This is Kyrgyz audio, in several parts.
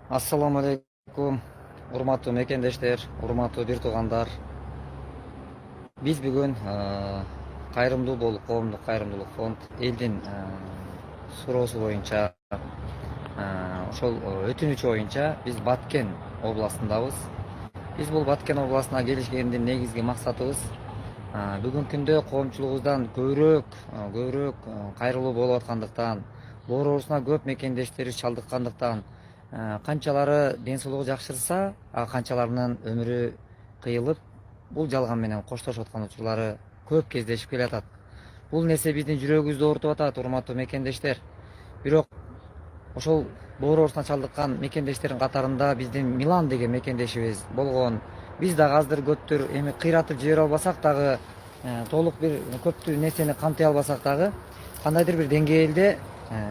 Assalamu alaikum, урматтуу мекендештер, урматтуу бир туугандар. Биз бүгүн кайрымдуу болуп, коомдук кайрымдуулук фонд элдин суроосу боюнча, ошол өтүнүчү боюнча биз Баткен областындабыз. Биз бул Баткен областына келишкендин негизги максатыбыз бүгүнкү күндө коомчулугубуздан көбүрөөк кайрылуу болуп аткандыктан, боор оорусуна көп мекендештерибиз чалдыккандыктан, канчалары ден соолугу жакшырса, канчаларынын өмүрү кыйылып, бул жалган менен коштошуп аткан учурлары көп кездешип келатат. Бул нерсе биздин жүрөгүбүздү оорутуп атат, урматтуу мекендештер. Бирок ошол боор оорусуна чалдыккан мекендештердин катарында биздин Милан деген мекендешибиз болгон. Биз дагы аздыр көптүр эми кыйратып жибере албасак дагы, толук бир көптү нерсени камтый албасак дагы, кандайдыр бир деңгээлде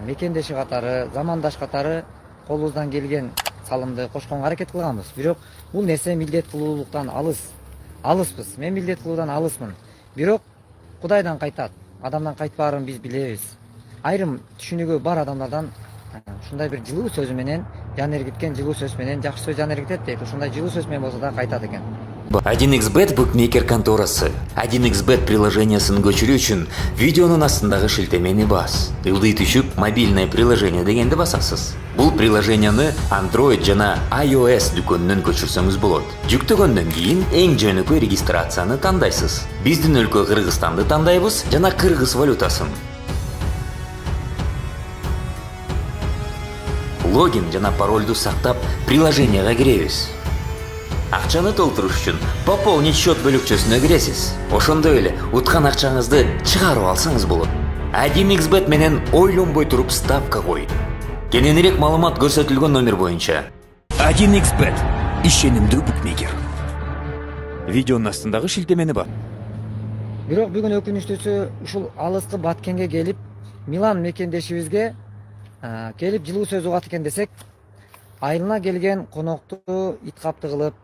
мекендеши катары, замандаш катары колубуздан келген салымды кошконго аракет кылганбыз. Бирок бул нерсе милдет кылуулуктан алыспыз. Мен милдет кылуудан алысмын. Бирок Кудайдан кайтат, адамдан кайтпаарын биз билебиз. Айрым түшүнүгү бар адамдардан ушундай бир жылуу сөзү менен, жан эргиткен жылуу сөз менен, жакшы сөз жан эргитет дейт. Ушундай жылуу сөз менен болсо да кайтат экен. 1xbet букмекер конторасы. 1xbet приложениясын көчүрүү үчүн видеонун астындагы шилтемени бас. Ылдый түшүп мобильное приложение дегенди басасыз. Бул приложенияны Android жана iOS дүкөнүнөн көчүрсөңүз болот. Жүктөгөндөн кийин эң жөнөкөй регистрацияны тандайсыз. Биздин өлкө Кыргызстанды тандайбыз жана кыргыз валютасын. Логин жана паролду сактап приложенияга киребиз. Акчаны толтуруш үчүн пополнить счет бөлүкчөсүнө киресиз. Ошондой эле уткан акчаңызды чыгарып алсаңыз болот. 1xbet менен ойлонбой туруп ставка кой. Кененирээк маалымат көрсөтүлгөн номер боюнча. 1xbet ишенимдүү букмекер. Видеонун астындагы шилтемени бар. Бирок бүгүн өкүнүчтүүсү ушул алыскы Баткенге келип, Милан мекендешибизге келип жылуу сөз угат экен десек, айылына келген конокту ит капты кылып,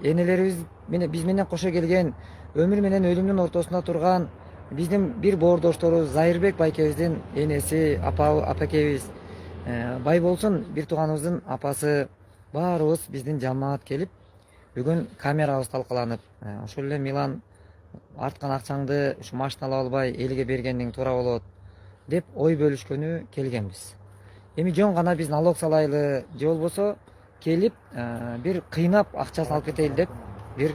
энелерибиз менен биз менен кошо келген өмүр менен өлүмдүн ортосунда турган биздин бир боордошторубуз Зайырбек байкебиздин энеси, апакебиз, бай болсун бир тууганыбыздын апасы, баарыбыз биздин жамаат келип, бүгүн камерабыз талкаланып, ошол эле Милан арткан акчаңды ушу машина алып албай элге бергениң туура болот деп ой бөлүшкөнү келгенбиз. Эми жөн гана биз налог салайлы, же болбосо келип бир кыйнап акчасын алып кетели деп бир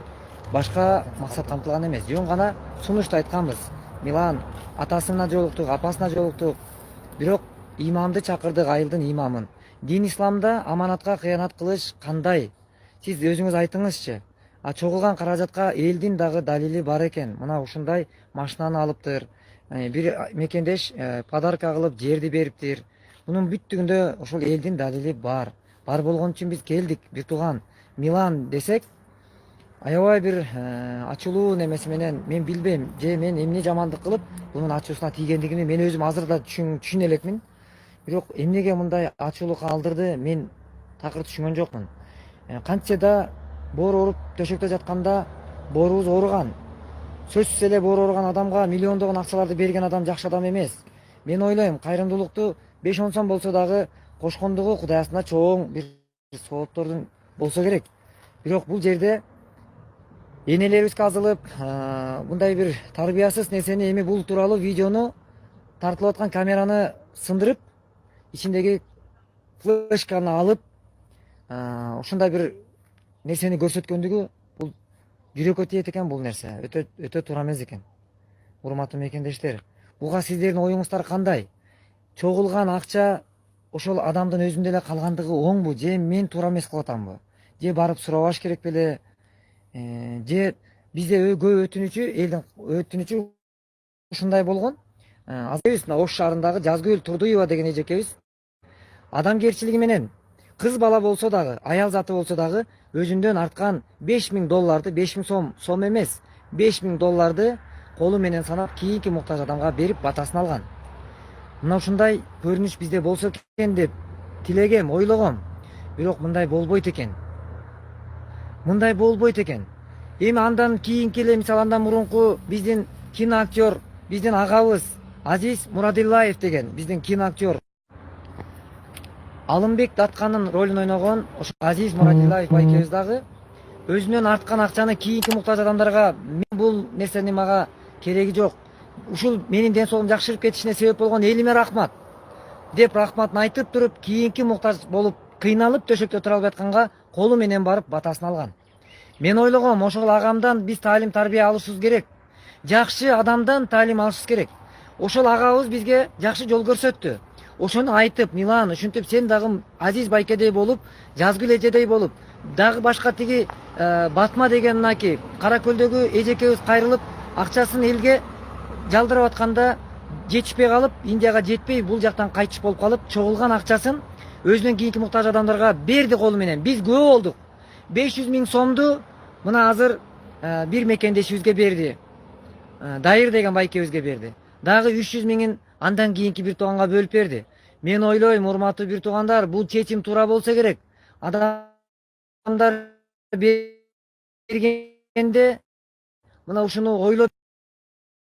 башка максат камтылган эмес. Жөн гана сунушту айтканбыз. Милан атасына жолуктук, апасына жолуктук. Бирок имамды чакырдык, айылдын имамын. Дин исламда аманатка кыянат кылыш кандай? Сиз өзүңүз айтыңызчы. Чогулган каражатка элдин дагы далили бар экен. Мына ушундай машинаны алыптыр. Бир мекендеш подарка кылып жерди бериптир. Мунун бүттүгүндө ошол элдин далили бар. Бар болгон үчүн биз келдик, бир тууган. Милан десек, аябай бир ачуулуу немеси менен, мен билбейм, же мен эмне жамандык кылып бунун ачуусуна тийгендигими мен өзүм азыр да түшүнө элекмин. Бирок эмнеге мындай ачуулук алдырды, мен такыр түшүнгөн жокмун. Кантсе да боор ооруп төшөктө жатканда боорубуз ооруган. Сөзсүз эле боор ооруган адамга миллиондогон акчаларды берген адам жакшы адам эмес. Мен ойлойм, кайрымдуулукту 5-10 сом болсо дагы кошкондугу Кудай астында чоң бир сооптордун болсо керек. Бирок бул жерде энелерибиз казылып, мындай бир тарбиясыз нерсени, эми бул тууралуу видеону тартылып аткан камераны сындырып, ичиндеги флешканы алып, ушундай бир нерсени көрсөткөндүгү бул жүрөккө тиет экен. Бул нерсе өтө туура эмес экен. Урматтуу мекендештер, буга сиздердин оюңуздар кандай? Чогулган акча ошол адамдын өзүндө эле калгандыгы оңбу, же мен туура эмес кылып атамбы? Же барып сурабаш керек беле? Же бизде көп элдин өтүнүчү ушундай болгон. Азбыз Ош шаарындагы Жазгүл Турдуева деген эжекебиз адамгерчилиги менен кыз бала болсо дагы, аял заты болсо дагы өзүндөн арткан $5000, 5000 сом эмес, $5000 колу менен санап кийинки муктаж адамга берип батасын алган. Мына ушундай көрүнүш бизде болсо экен деп тилегем, ойлогом. Бирок мындай болбойт экен. Эми андан кийинки эле, мисалы андан мурунку биздин киноактер, биздин агабыз Азиз Мурадиллаев деген биздин киноактер Алымбек Даткандын ролун ойногон ошо Азиз Муратилаев байкебиз дагы өзүнөн арткан акчаны кийинки муктаж адамдарга мен бул нерсенин мага кереги жок. Ушул менин ден соолугум жакшырып кетишине себеп болгон элиме рахмат деп рахматын айтып туруп, кийинки муктаж болуп кыйналып төшөктө тура албай атканга колу менен барып батасын алган. Мен ойлогом ошол агамдан биз таалим тарбия алышыбыз керек. Жакшы адамдан таалим алышыбыз керек. Ошол агабыз бизге жакшы жол көрсөттү. Ошону айтып, Милан, ушинтип сен дагы Азиз байкедей болуп, Жазгүл эжедей болуп, дагы башка тиги Батма деген мынакей Кара Көлдөгү эжекебиз кайрылып, акчасын элге жалдырып атканда жетишпей калып, Индияга жетпей бул жактан кайтыш болуп калып, чогулган акчасын өзүнөн кийинки муктаж адамдарга берди колу менен. Биз күбө болдук. 500 000 сомду мына азыр бир мекендешибизге берди. Дайыр деген байкебизге берди. Дагы 300 000-ин андан кийинки бир тууганга бөлүп берди. Мен ойлойм, урматтуу бир туугандар, бул чечим туура болсо керек. Адамдар бергенде мына ушуну ойлоп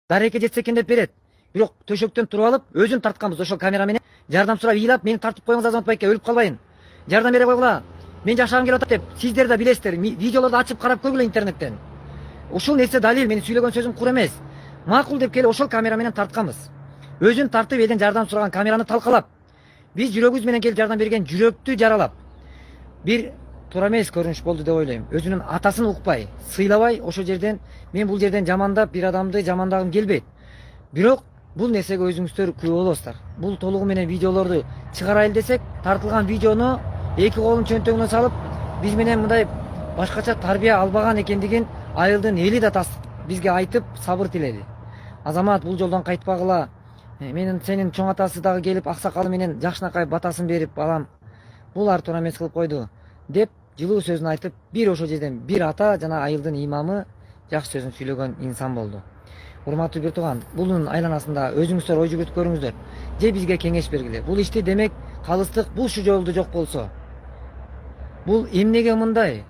дареке жетсе экен деп берет. Бирок төшөктөн туруп алып, өзүн тартканбыз ошол камера менен. Жардам сурап, ыйлап, мени тартып коюңуз Азамат байке, өлүп калбайын. Жардам бере койгула. Мен жашагым келип атат деп, сиздер да билесиздер. Видеолорду ачып карап көргүлө интернеттен. Ушул нерсе далил, менин сүйлөгөн сөзүм кур эмес. Макул деп келип ошол камера менен тартканбыз. Өзүн тартып элден жардам сураган, камераны талкалап. Биз жүрөгүбүз менен келип жардам берген жүрөктү жаралап. Бир туура эмес көрүнүш болду деп ойлойм. Өзүнүн атасын укпай, сыйлабай, ошол жерден мен бул жерден жамандап бир адамды жамандагым келбейт. Бирок бул нерсеге өзүңүздөр күбө болосуздар. Бул толугу менен видеолорду чыгарайлы десек, тартылган видеону эки колун чөнтөгүнө салып, биз менен мындай башкача тарбия албаган экендигин айылдын эли да бизге айтып сабыр тиледи. Азамат, бул жолдон кайтпагыла. Менин сенин чоң атасы дагы келип аксакалы менен жакшынакай батасын берип, балам, булар туура эмес кылып койду деп жылуу сөзүн айтып, бир ошол жерден бир ата жана айылдын имамы жакшы сөзүн сүйлөгөн инсан болду. Урматтуу бир тууган, бунун айланасында өзүңүздөр ой жүгүртүп көрүңүздөр. Же бизге кеңеш бергиле. Бул ишти демек калыстык бул ушу жолду жок болсо. Бул эмнеге мындай?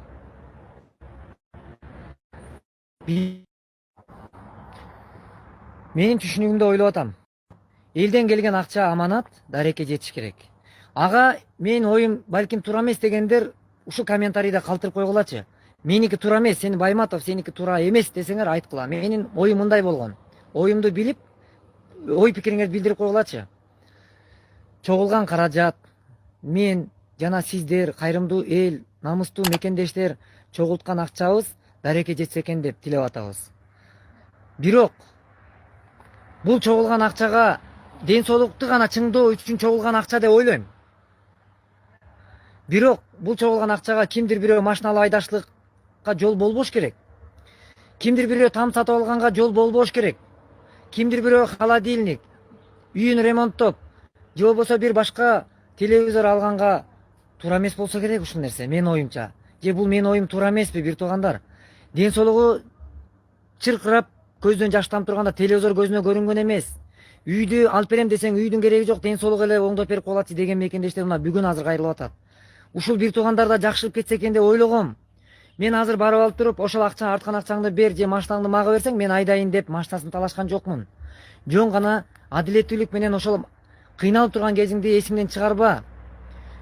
Менин түшүнүгүмдө ойлоп атам. Элден келген акча аманат, дареке жетиш керек. Ага менин оюм балким туура эмес дегендер ушул комментарийде калтырып койгулачы. Меники туура эмес, сени Байматов сеники туура эмес десеңер айткыла. Менин оюм мындай болгон. Оюмду билип, ой пикириңерди билдирип койгулачы. Чогулган каражат, мен жана сиздер, кайрымдуу эл, намыстуу мекендештер чогулткан акчабыз дареке жетсе экен деп тилеп атабыз. Бирок бул чогулган акчага ден соолукту гана чыңдоо үчүн чогулган акча деп ойлойм. Бирок бул чогулган акчага кимдир бирөө машиналуу айдашлыкка жол болбош керек. Кимдир бирөө там сатып алганга жол болбош керек. Кимдир бирөө холодильник, үйүн ремонттоп, же болбосо бир башка телевизор алганга туура эмес болсо керек ушул нерсе, менин оюмча. Же бул менин оюм туура эмеспи, бир туугандар? Ден соолугу чыркырап, көздөн жаш тамып турганда телевизор көзүнө көрүнгөн эмес. Үйдү алып берем десең үйдүн кереги жок, ден соолугу эле оңдоп берип коелачы деген мекендештер мына бүгүн азыр кайрылып атат. Ушул бир туугандар да жакшырып кетсе экен деп ойлогом. Мен азыр барып алып туруп, ошол акча арткан акчаңды бер же машинаңды мага берсең, мен айдайын деп машинасын талашкан жокмун. Жөн гана адилеттүүлүк менен ошол кыйналып турган кезиңди эсиңден чыгарба.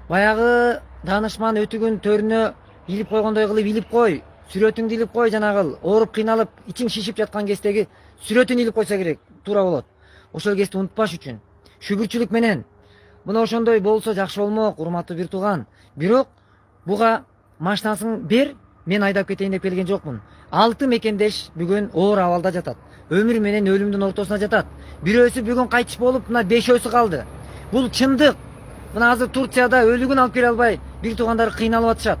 Баягы данышман өтүгүн төрүнө илип койгондой кылып илип кой. Сүрөтүңдү илип кой жанагыл. Ооруп кыйналып, ичиң шишип жаткан кездеги сүрөтүн илип койсо керек, туура болот. Ошол кезде унутпаш үчүн. Шүгүрчүлүк менен. Мына ошондой болсо жакшы болмок, урматтуу бир тууган. Бирок буга машинасын бер, мен айдап кетейин деп келген жокмун. 6 мекендеш бүгүн оор абалда жатат. Өмүр менен өлүмдүн ортосуна жатат. Бирөөсү бүгүн кайтыш болуп, мына 5-өсү калды. Бул чындык. Мына азыр Турцияда өлүгүн алып келе албай бир туугандар кыйналып атышат.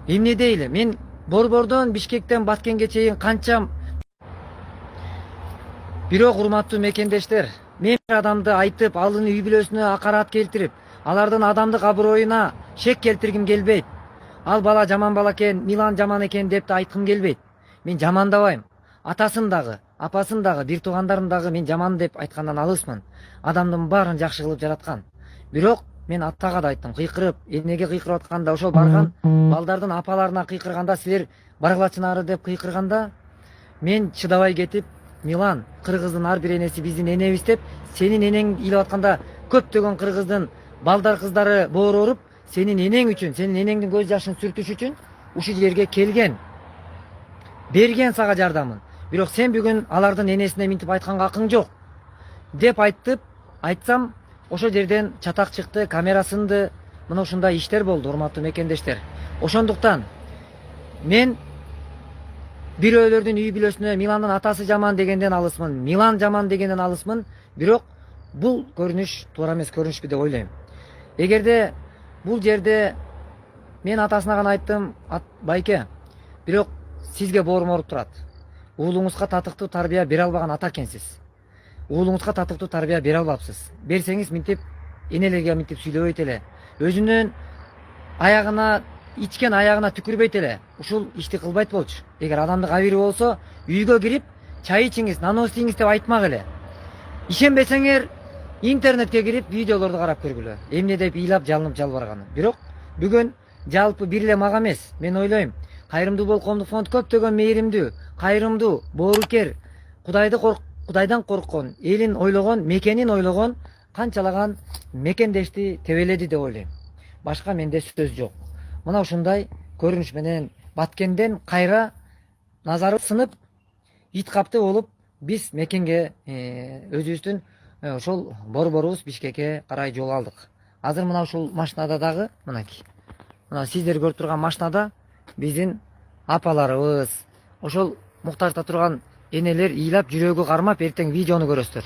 Эмне дейли? Мен Борбордон Бишкектен Баткенге чейин канча. Бирок урматтуу мекендештер, мен бир адамды айтып, алын үй бүлөсүнө акарат келтирип, алардын адамдык аброюна шек келтиргим келбейт. Ал бала жаман бала экен, Милан жаман экен деп да айткым келбейт. Мен жамандабайм. Атасын дагы, апасын дагы, бир туугандарын дагы мен жаман деп айткандан алысмын. Адамдын баарын жакшы кылып жараткан. Бирок мен атага да айттым, кыйкырып, энеге кыйкырып атканда, ошол барган балдардын апаларына кыйкырганда, силер баргылачынары деп кыйкырганда, мен чыдабай кетип, Милан, кыргыздын ар бир энеси биздин энебиз деп, сенин энең ыйлап атканда көптөгөн кыргыздын балдар кыздары боор оруп сенин энең үчүн, сенин энеңдин көз жашын сүртүш үчүн ушул жерге келген, берген сага жардамын. Бирок сен бүгүн алардын энесине минтип айтканга акың жок деп айтсам, ошол жерден чатак чыкты, камера сынды, мына ушундай иштер болду, урматтуу мекендештер. Ошондуктан мен бирөөлөрдүн үй бүлөсүнө Миландын атасы жаман дегенден алысмын, Милан жаман дегенден алысмын, бирок бул көрүнүш туура эмес көрүнүшпү деп ойлойм. Эгерде бул жерде мен атасына гана айттым, байке, бирок сизге боорум ооруп турат. Уулуңузга татыктуу тарбия бере албаган ата экенсиз. Уулуңузга татыктуу тарбия бере албапсыз. Берсеңиз минтип энелерге минтип сүйлөбөйт эле. Өзүнүн аягына, ичкен аягына түкүрбөйт эле. Ушул ишти кылбайт болчу. Эгер адамдын кабири болсо, үйгө кирип, чай ичиңиз, нанос ийиңиз деп айтмак эле. Ишенбесеңер, интернетке кирип, видеолорду карап көргүлө. Эмне деп ыйлап, жалынып жалбарганы. Бирок бүгүн жалпы бир эле мага эмес, мен ойлойм, Кайрымдуу Бол коомдук фонд көптөгөн мээримдүү, кайрымдуу, боорукер, Кудайдан корккон, элин ойлогон, мекенин ойлогон канчалаган мекендешти тебеледи деп ойлойм. Башка менде сөз жок. Мына ушундай көрүнүш менен Баткенден кайра назары сынып, ит капты болуп, биз мекенге өзүбүздүн ошол борборубуз Бишкекке карай жол алдык. Азыр мына ушул машинада дагы, мынакей. Мына сиздер көрүп турган машинада биздин апаларыбыз, ошол муктажда турган энелер ыйлап жүрөгү кармап эртең видеону көрөсүздөр.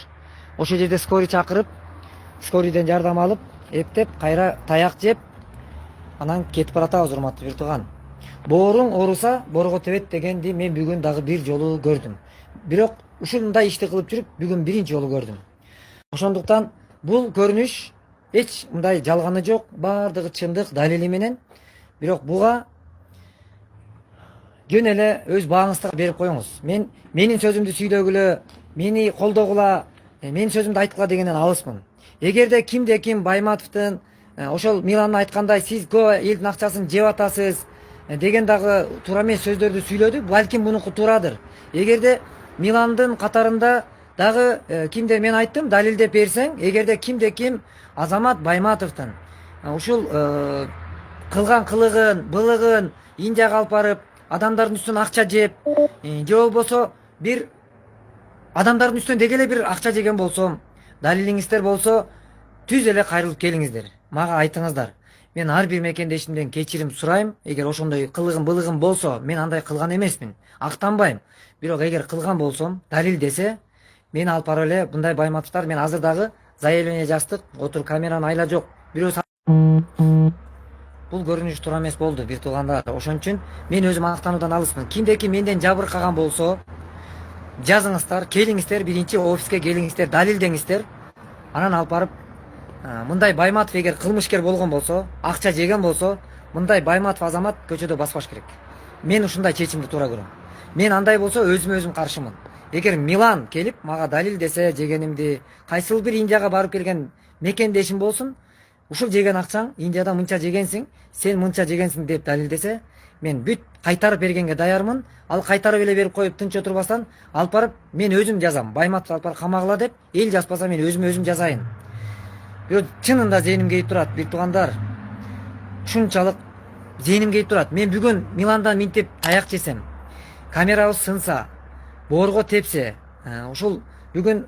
Ошол жерде скорый чакырып, скорыйден жардам алып, эптеп кайра таяк жеп, анан кетип баратабыз, урматтуу бир тууган. Бооруң ооруса, боорго тебет дегенди мен бүгүн дагы бир жолу көрдүм. Бирок ушундай ишти кылып жүрүп, бүгүн биринчи жолу көрдүм. Ошондуктан бул көрүнүш эч мындай жалганы жок, баардыгы чындык, далили менен. Бирок буга жөн эле өз бааңызды берип коюңуз. Менин сөзүмдү сүйлөгүлө, мени колдогула, менин сөзүмдү айткыла дегенден алысмын. Эгерде кимде ким Байматовдун ошол Миландын айткандай сиз көп элдин акчасын жеп атасыз деген дагы туура эмес сөздөрдү сүйлөдү, балким мунуку туурадыр. Эгерде Миландын катарында дагы кимде мен айттым, далилдеп берсең, эгерде кимде ким Азамат Байматовдун ушул кылган кылыгын, былыгын Индияга алып барып, адамдардын үстүнөн акча жеп, же болбосо бир адамдардын үстүнөн деги эле бир акча жеген болсом, далилиңиздер болсо, түз эле кайрылып келиңиздер. Мага айтыңыздар. Мен ар бир мекендешимден кечирим сурайм. Эгер ошондой кылыгым, былыгым болсо, мен андай кылган эмесмин. Актанбайм. Бирок эгер кылган болсом, далил десе, мен алып барып эле мындай Байматовдор, мен азыр дагы заявление жаздык, отуруп камеранын айла жок. Бирөө бул көрүнүш туура эмес болду, бир туугандар. Ошон үчүн мен өзүм актануудан алысмын. Кимде ким менден жабыркаган болсо, жазыңыздар, келиңиздер, биринчи офиске келиңиздер, далилдеңиздер. Анан алып барып, мындай Байматов эгер кылмышкер болгон болсо, акча жеген болсо, мындай Байматов Азамат көчөдө баспаш керек. Мен ушундай чечимди туура көрөм. Мен андай болсо өзүм каршымын. Эгер Милан келип мага далил десе жегенимди, кайсыл бир Индияга барып келген мекендешим болсун, ушул жеген акчаң Индияда мынча жегенсиң, сен мынча жегенсиң деп далилдесе, мен бүт кайтарып бергенге даярмын. Ал кайтарып эле берип коюп тынч отурбастан, алып барып мен өзүм жазам. Байматов алып барып камагыла деп, эл жазбаса мен өзүм жазайын. Бирок чынында зээнимге кирип турат, бир туугандар. Ушунчалык зээнимге кирип турат. Мен бүгүн Миландан минтип таяк жесем, камерабыз сынса, боорго тепсе, ушул бүгүн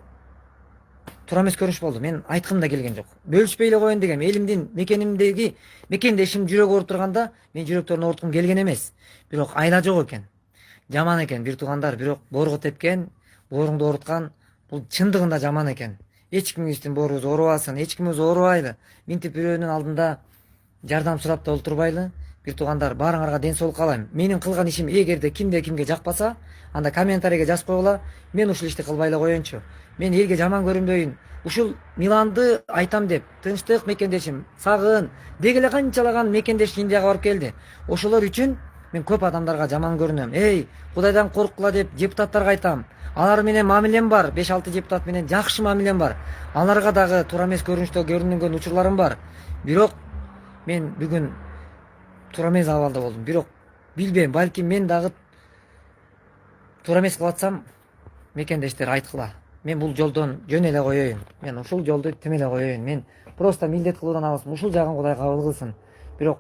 туура эмес көрүнүш болду. Мен айткым да келген жок. Бөлүшпөй эле коеюн дегем. Элимдин мекенимдеги мекендешим жүрөгү ооруп турганда, мен жүрөктөрүн ооруткум келген эмес. Бирок айла жок экен. Жаман экен бир туугандар. Бирок боорго тепкен, бооруңду ооруткан, бул чындыгында жаман экен. Эч кимибиздин боорубуз оорубасын, эч кимибиз оорубайлы. Минтип бирөөнүн алдында жардам сурап да олтурбайлы. Бир туугандар, баарыңарга ден соолук каалайм. Менин кылган ишим эгерде кимде кимге жакпаса, анда комментарийге жазып койгула. Мен ушул ишти кылбай эле коеюнчу. Мен элге жаман көрүнбөйүн. Ушул Миланды айтам деп, тынчтык мекендешим, сагын, деги эле канчалаган мекендеш Индияга барып келди. Ошолор үчүн мен көп адамдарга жаман көрүнөм. Эй, Кудайдан корккула деп депутаттарга айтам. Алар менен мамилем бар, 5-6 депутат менен жакшы мамилем бар. Аларга дагы туура эмес көрүнүштө көрүнгөн учурларым бар. Бирок мен бүгүн туура эмес абалда болдум. Бирок билбейм, балким мен дагы туура эмес кылып атсам, мекендештер айткыла. мен бул жолдон жөн эле коеюн. Мен ушул жолду тем эле коеюн. Мен просто милдет кылуудан алысмын. Ушул жагын Кудай кабыл кылсын. Бирок